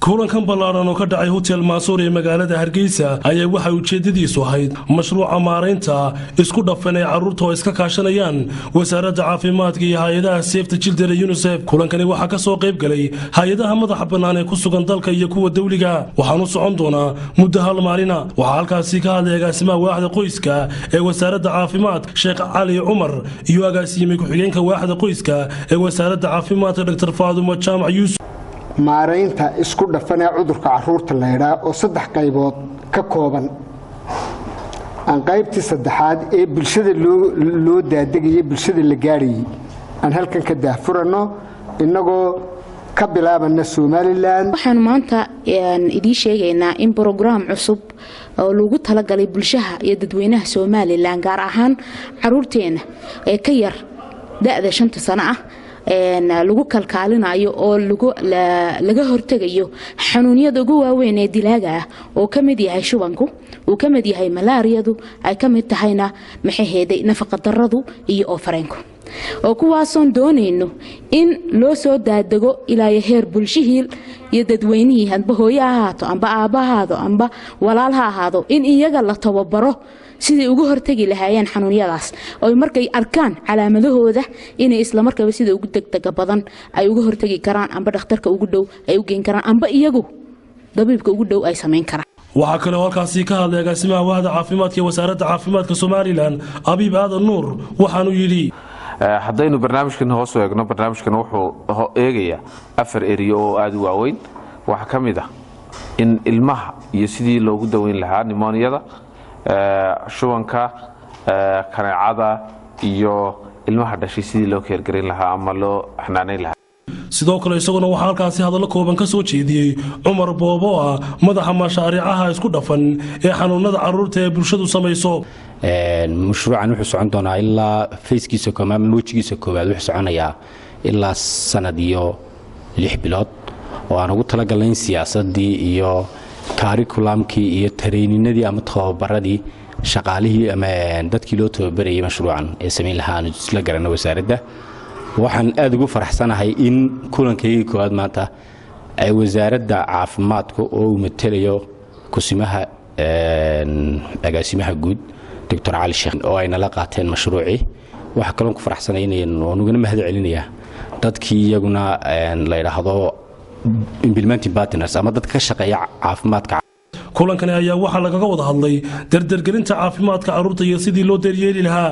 kulankan ballaaran oo ka dhacay hotel Mansour ee magaalada Hargeysa ayaa waxa ujeedadiisu ahayd mashruuca maareynta isku dhafan ee carruurta oo iska kaashanayaan wasaaradda caafimaadka iyo hay'adaha Save the Children UNICEF. kulankani waxa ka soo qayb galay hay'adaha madaxa bannaan ee ku sugan dalka iyo kuwa dawliga waxaanu socon doonaa muddo hal maalin ah. waxa halkaasi ka hadlay agaasimaha waaxda qoyska ee wasaaradda caafimaadka Sheekh Cali Umar iyo agaasimiye ku-xigeenka waaxda qoyska ee wasaaradda caafimaadka Dr. Faadumo Jaamac Yuusuf. maareynta isku dhafan ee cudurka carruurta la yiraahdo oo 3 qaybood ka kooban aan qaybtii saddexaad ee bulshada loo daadegayay bulshada la gaarayay aan halkan ka daafurano inagoo ka bilaabana Soomaaliland. waxaan maanta idin sheegaynaa in program cusub oo lagu talagalay bulshada iyo dadweynaha Soomaaliland gaar ahaan carruurteena ee ka yar da'da 5 sano ah lagu kalkaalinayo oo laga hortagayo xanuunyada ugu waaweyn ee dilaaga ah oo kamid yahay shubanku oo kamid yahay malaariyadu ay kamid tahayna maxaheeday nafaqa darradu iyo oofareenku oo kuwaasoon doonayno in loo soo daadego ilaa heer bulshihii iyo dadweynihii hadba hooyo ahaato amba aabahaado amba walaal ha ahaado in iyaga la tababaro sidii ugu hortagi lahaayeen xanuunyadaas oo markay arkaan calaamadahooda inay isla markaba sida ugu degdeg badan ay ugu hortagi karaan amba dhakhtarka ugu dhow ay u geyn karaan amba iyagu dabiibka ugu dhow ay sameyn karaan. waxa kale oo halkaasi ka hadlay agaasimaha waaxda caafimaadka ee wasaaradda caafimaadka Soomaaliland Abiib Aadan Nuur waxaanu yiri haddaynu barnaamijkan hoos u eegno barnaamijkan wuxuu eegaya 4 area oo aad u waaweyn waxa kamid ah in ilmaha iyo sidii loogu daweyn lahaa pneumonia shubanka kaneecada iyo ilmaha dhashay sidii loo keergarin lahaa ama loo xanaaneyn lahaa. sidoo kale isaguna waxa halkaasi hadallo kooban ka soo jeediyay Umar Boobo ah madaxa mashaariicaha isku dhafan ee xanuunada carruurta ee bulshadu samayso. mashruucan wuxuu socon doonaa ilaa fayskiisa koowaad moojigiisa koowaad wuxuu soconayaa ilaa sanad iyo 6 bilood oo aan ugu talagalnay siyaasadii iyo curriculumkii iyo traininadii ama tababaradii shaqaalihii ama dadkii loo tababarayay mashruucan ee sameyn lahaa isla garanay wasaaradda. waxaan aad ugu faraxsanahay in kulankayga koowaad maanta ay wasaaradda caafimaadka oo matalayo kusimaha agaasimaha guud Dr. Cali Sheekh oo ay nala qaateen mashruuci. waxa kale oo ku faraxsanahay inaan uga mahad celinayaa dadkii iyaguna la yiraahdo implementing partners ama dadka ka shaqeeya caafimaadka. kulankani ayaa waxa laga wada hadlay dardargelinta caafimaadka carruurta iyo sidii loo daryeeli lahaa.